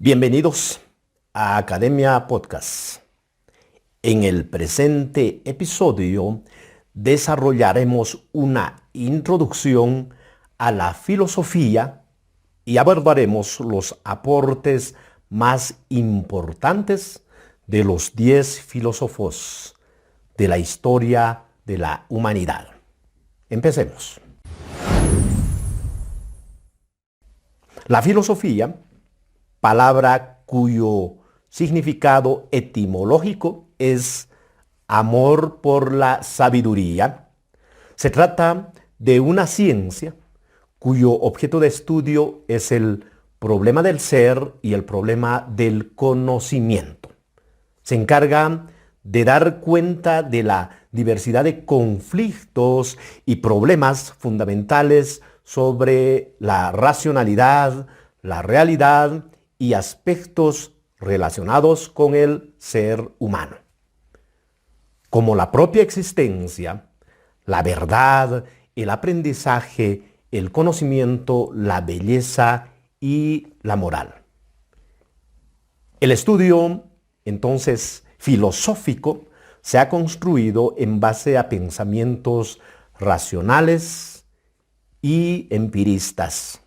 Bienvenidos a Academia Podcast. En el presente episodio desarrollaremos una introducción a la filosofía y abordaremos los aportes más importantes de los 10 filósofos de la historia de la humanidad. Empecemos. La filosofía, palabra cuyo significado etimológico es amor por la sabiduría. Se trata de una ciencia cuyo objeto de estudio es el problema del ser y el problema del conocimiento. Se encarga de dar cuenta de la diversidad de conflictos y problemas fundamentales sobre la racionalidad, la realidad y aspectos relacionados con el ser humano. Como la propia existencia, la verdad, el aprendizaje, el conocimiento, la belleza y la moral. El estudio, entonces, filosófico se ha construido en base a pensamientos racionales y empiristas.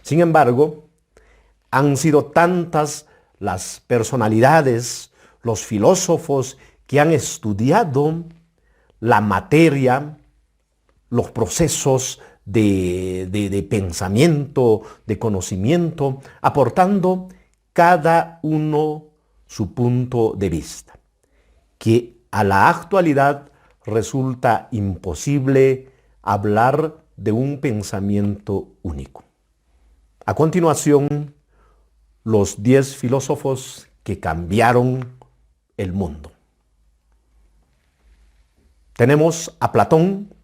Sin embargo, han sido tantas las personalidades, los filósofos que han estudiado la materia, los procesos de pensamiento, de conocimiento, aportando cada uno su punto de vista, que a la actualidad resulta imposible hablar de un pensamiento único. A continuación, los 10 filósofos que cambiaron el mundo. Tenemos a Platón.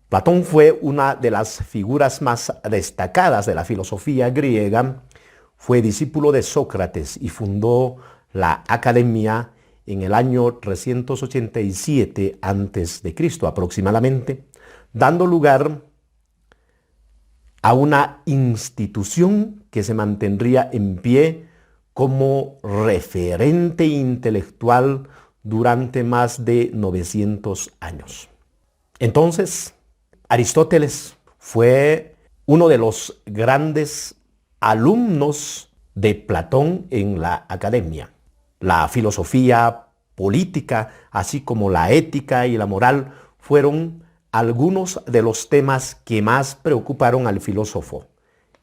Platón fue una de las figuras más destacadas de la filosofía griega. Fue discípulo de Sócrates y fundó la Academia en el año 387 a.C. aproximadamente, dando lugar a una institución que se mantendría en pie como referente intelectual durante más de 900 años. Entonces, Aristóteles fue uno de los grandes alumnos de Platón en la Academia. La filosofía política, así como la ética y la moral, fueron algunos de los temas que más preocuparon al filósofo.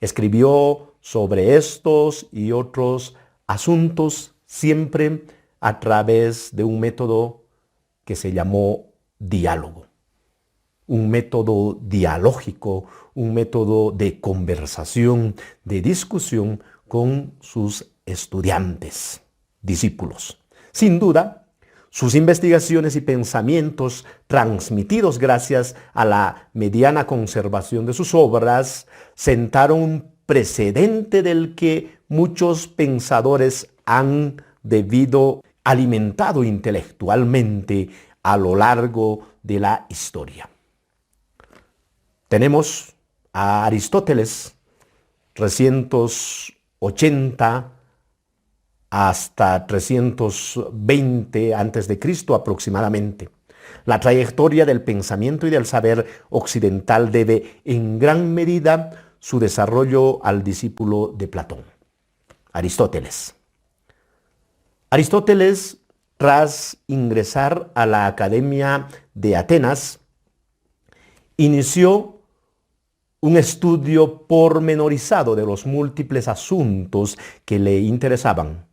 Escribió sobre estos y otros asuntos siempre a través de un método que se llamó diálogo. Un método dialógico, un método de conversación, de discusión con sus estudiantes, discípulos. Sin duda, sus investigaciones y pensamientos, transmitidos gracias a la mediana conservación de sus obras, sentaron un precedente del que muchos pensadores han alimentado intelectualmente a lo largo de la historia. Tenemos a Aristóteles, 380 hasta 320 a.C. aproximadamente. La trayectoria del pensamiento y del saber occidental debe en gran medida su desarrollo al discípulo de Platón, Aristóteles. Aristóteles, tras ingresar a la Academia de Atenas, inició un estudio pormenorizado de los múltiples asuntos que le interesaban.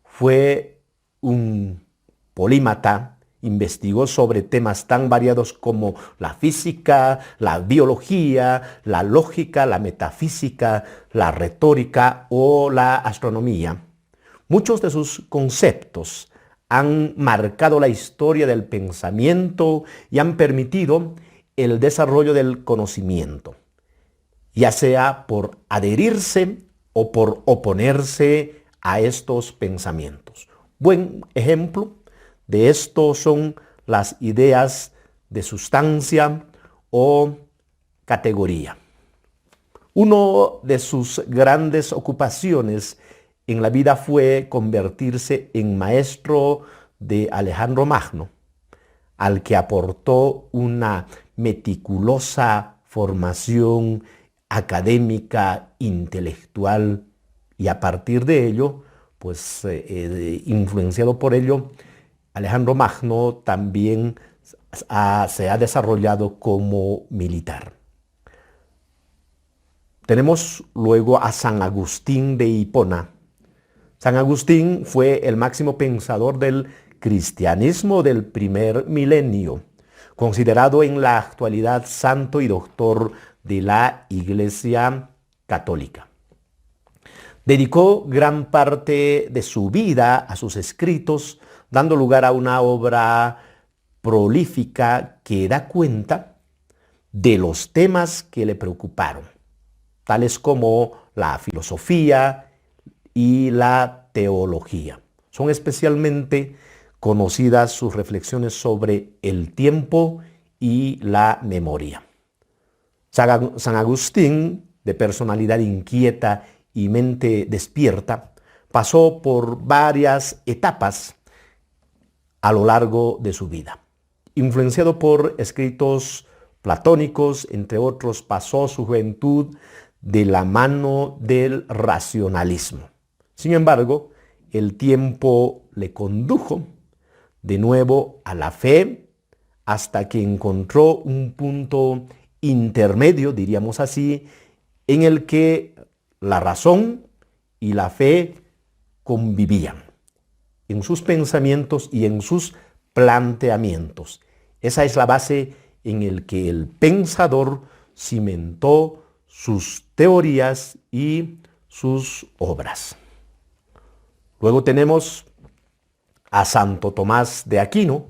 Fue un polímata, investigó sobre temas tan variados como la física, la biología, la lógica, la metafísica, la retórica o la astronomía. Muchos de sus conceptos han marcado la historia del pensamiento y han permitido el desarrollo del conocimiento, ya sea por adherirse o por oponerse a estos pensamientos. Buen ejemplo de esto son las ideas de sustancia o categoría. Una de sus grandes ocupaciones en la vida fue convertirse en maestro de Alejandro Magno, al que aportó una meticulosa formación académica, intelectual, y a partir de ello, pues influenciado por ello, Alejandro Magno también se ha desarrollado como militar. Tenemos luego a San Agustín de Hipona. San Agustín fue el máximo pensador del cristianismo del primer milenio, considerado en la actualidad santo y doctor de la Iglesia Católica. Dedicó gran parte de su vida a sus escritos, dando lugar a una obra prolífica que da cuenta de los temas que le preocuparon, tales como la filosofía y la teología. Son especialmente conocidas sus reflexiones sobre el tiempo y la memoria. San Agustín, de personalidad inquieta y mente despierta, pasó por varias etapas a lo largo de su vida. Influenciado por escritos platónicos, entre otros, pasó su juventud de la mano del racionalismo. Sin embargo, el tiempo le condujo de nuevo a la fe hasta que encontró un punto intermedio, diríamos así, en el que la razón y la fe convivían en sus pensamientos y en sus planteamientos. Esa es la base en la que el pensador cimentó sus teorías y sus obras. Luego tenemos a Santo Tomás de Aquino,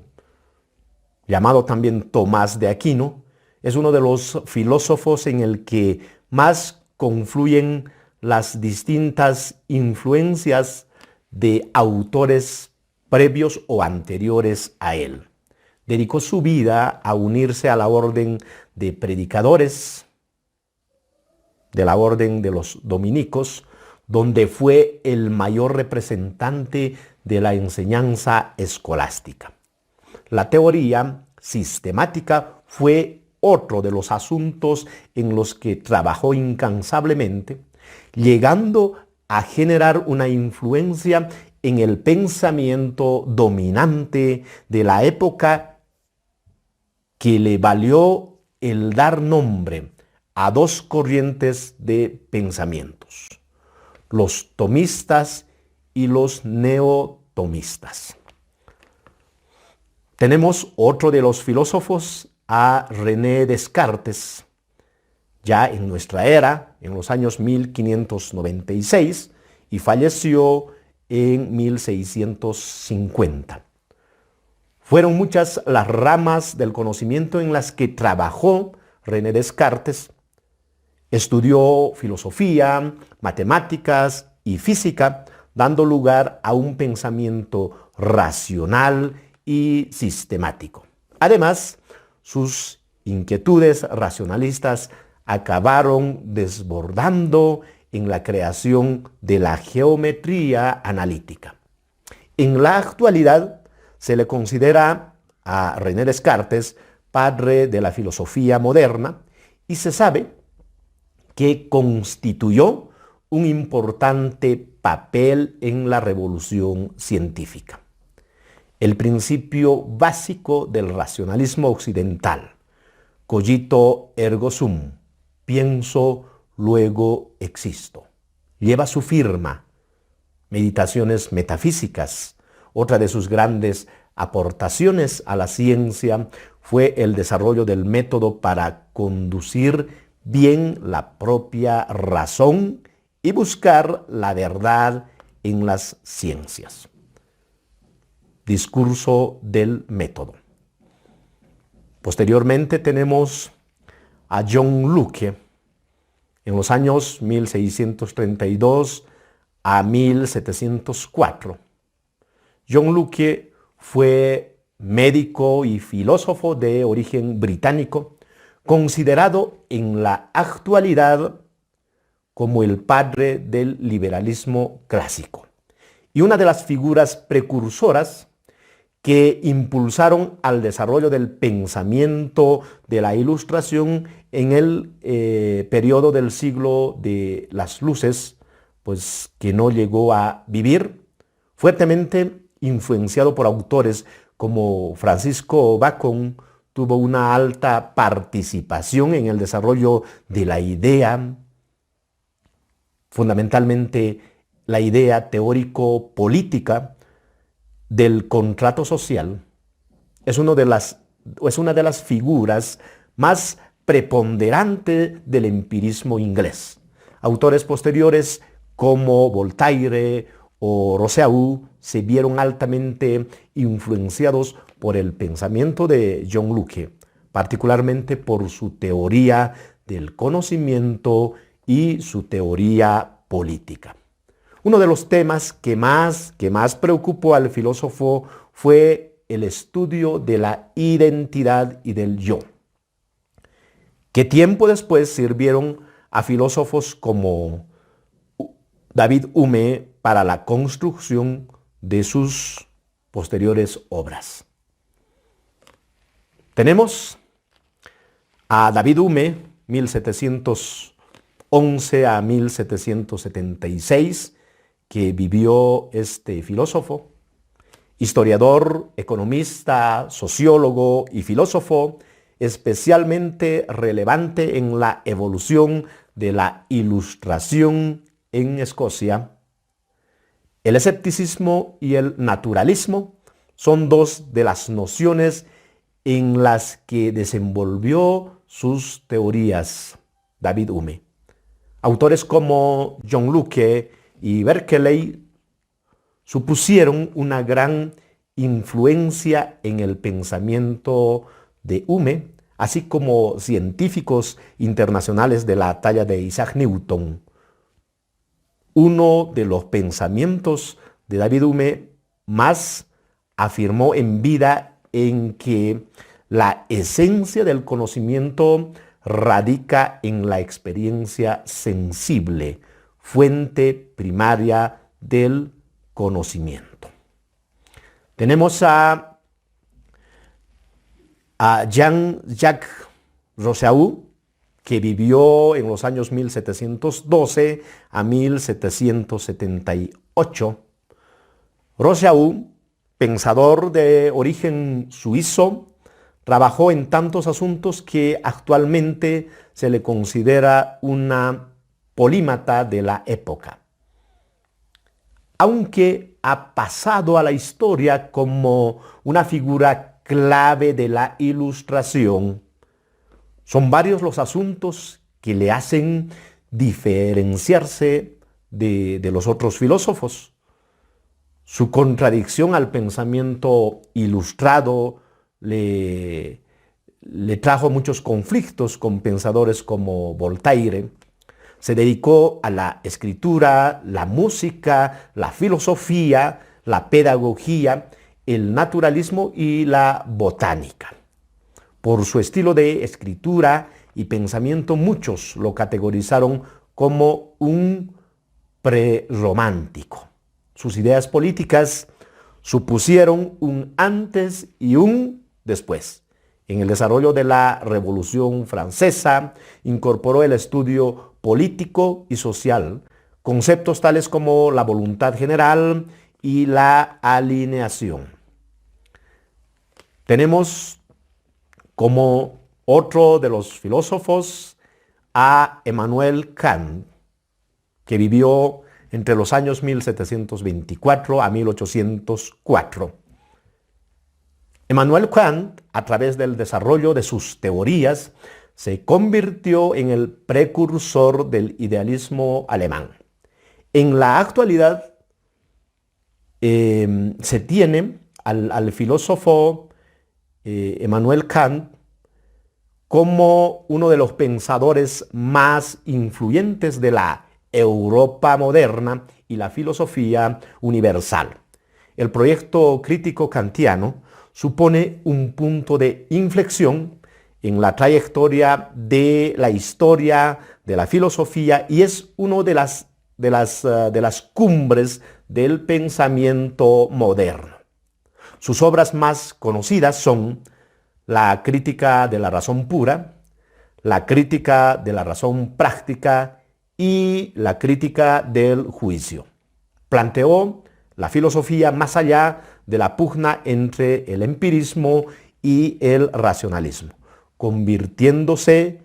llamado también Tomás de Aquino. Es uno de los filósofos en el que más confluyen las distintas influencias de autores previos o anteriores a él. Dedicó su vida a unirse a la orden de predicadores, de la orden de los dominicos, donde fue el mayor representante de la enseñanza escolástica. La teoría sistemática fue otro de los asuntos en los que trabajó incansablemente, llegando a generar una influencia en el pensamiento dominante de la época que le valió el dar nombre a dos corrientes de pensamientos: los tomistas y los neotomistas. Tenemos otro de los filósofos, a René Descartes, ya en nuestra era, en los años 1596, y falleció en 1650. Fueron muchas las ramas del conocimiento en las que trabajó René Descartes. Estudió filosofía, matemáticas y física, dando lugar a un pensamiento racional y sistemático. Además, sus inquietudes racionalistas acabaron desbordando en la creación de la geometría analítica. En la actualidad se le considera a René Descartes padre de la filosofía moderna y se sabe que constituyó un importante papel en la revolución científica. El principio básico del racionalismo occidental, cogito ergo sum, pienso, luego existo, lleva su firma. Meditaciones metafísicas. Otra de sus grandes aportaciones a la ciencia fue el desarrollo del método para conducir bien la propia razón y buscar la verdad en las ciencias. Discurso del método. Posteriormente tenemos a John Locke en los años 1632 a 1704. John Locke fue médico y filósofo de origen británico, considerado en la actualidad como el padre del liberalismo clásico y una de las figuras precursoras que impulsaron al desarrollo del pensamiento de la Ilustración en el periodo del siglo de las luces, pues que no llegó a vivir, fuertemente influenciado por autores como Francisco Bacon. Tuvo una alta participación en el desarrollo de la idea, fundamentalmente la idea teórico-política del contrato social. Es una de las figuras más preponderantes del empirismo inglés. Autores posteriores como Voltaire o Rousseau se vieron altamente influenciados por el pensamiento de John Locke, particularmente por su teoría del conocimiento y su teoría política. Uno de los temas que más preocupó al filósofo fue el estudio de la identidad y del yo, que tiempo después sirvieron a filósofos como David Hume para la construcción de sus posteriores obras. Tenemos a David Hume, 1711 a 1776, que vivió este filósofo, historiador, economista, sociólogo y filósofo, especialmente relevante en la evolución de la Ilustración en Escocia. El escepticismo y el naturalismo son dos de las nociones en las que desenvolvió sus teorías David Hume. Autores como John Locke y Berkeley supusieron una gran influencia en el pensamiento de Hume, así como científicos internacionales de la talla de Isaac Newton. Uno de los pensamientos de David Hume más afirmó en vida en que la esencia del conocimiento radica en la experiencia sensible, fuente primaria del conocimiento. Tenemos a Jean-Jacques Rousseau, que vivió en los años 1712 a 1778. Rousseau, pensador de origen suizo, trabajó en tantos asuntos que actualmente se le considera una polímata de la época. Aunque ha pasado a la historia como una figura clave de la Ilustración, son varios los asuntos que le hacen diferenciarse de los otros filósofos. Su contradicción al pensamiento ilustrado le trajo muchos conflictos con pensadores como Voltaire. Se dedicó a la escritura, la música, la filosofía, la pedagogía, el naturalismo y la botánica. Por su estilo de escritura y pensamiento, muchos lo categorizaron como un prerromántico. Sus ideas políticas supusieron un antes y un después. En el desarrollo de la Revolución Francesa, incorporó el estudio político y social, conceptos tales como la voluntad general y la alineación. Tenemos como otro de los filósofos a Immanuel Kant, que vivió entre los años 1724 a 1804. Immanuel Kant, a través del desarrollo de sus teorías, se convirtió en el precursor del idealismo alemán. En la actualidad se tiene al filósofo Immanuel Kant como uno de los pensadores más influyentes de la Europa moderna y la filosofía universal. El proyecto crítico kantiano supone un punto de inflexión en la trayectoria de la historia de la filosofía y es una de las cumbres del pensamiento moderno. Sus obras más conocidas son la crítica de la razón pura, la crítica de la razón práctica y la crítica del juicio. Planteó la filosofía más allá de la pugna entre el empirismo y el racionalismo, convirtiéndose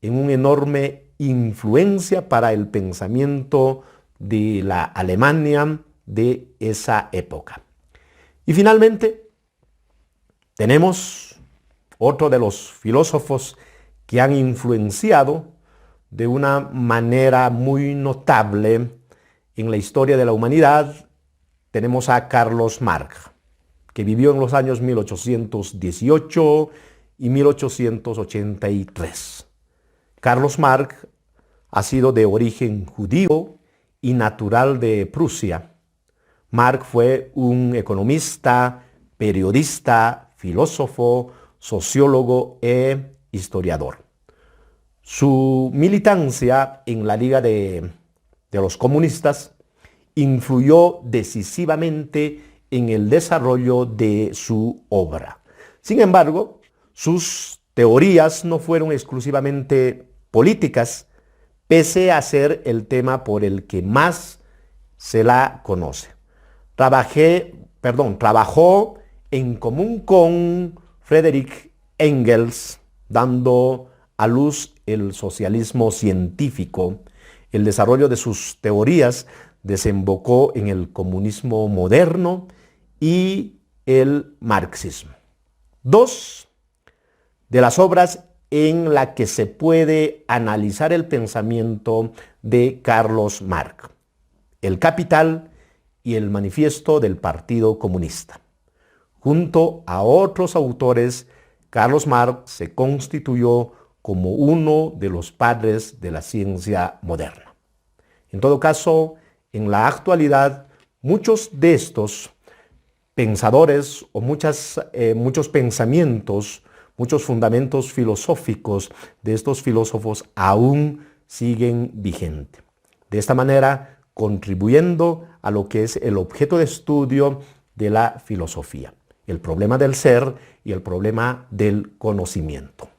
en una enorme influencia para el pensamiento de la Alemania de esa época. Y finalmente, tenemos otro de los filósofos que han influenciado de una manera muy notable en la historia de la humanidad. Tenemos a Carlos Marx, que vivió en los años 1818 y 1883. Carlos Marx ha sido de origen judío y natural de Prusia. Marx fue un economista, periodista, filósofo, sociólogo e historiador. Su militancia en la Liga de los Comunistas influyó decisivamente en el desarrollo de su obra. Sin embargo, sus teorías no fueron exclusivamente políticas, pese a ser el tema por el que más se la conoce. Trabajó en común con Friedrich Engels, dando a luz el socialismo científico. El desarrollo de sus teorías desembocó en el comunismo moderno y el marxismo. Dos de las obras en las que se puede analizar el pensamiento de Carlos Marx: El Capital y el Manifiesto del Partido Comunista. Junto a otros autores, Carlos Marx se constituyó como uno de los padres de la ciencia moderna. En todo caso, en la actualidad, muchos de estos pensadores o muchos pensamientos, muchos fundamentos filosóficos de estos filósofos aún siguen vigentes. De esta manera, contribuyendo a lo que es el objeto de estudio de la filosofía, el problema del ser y el problema del conocimiento.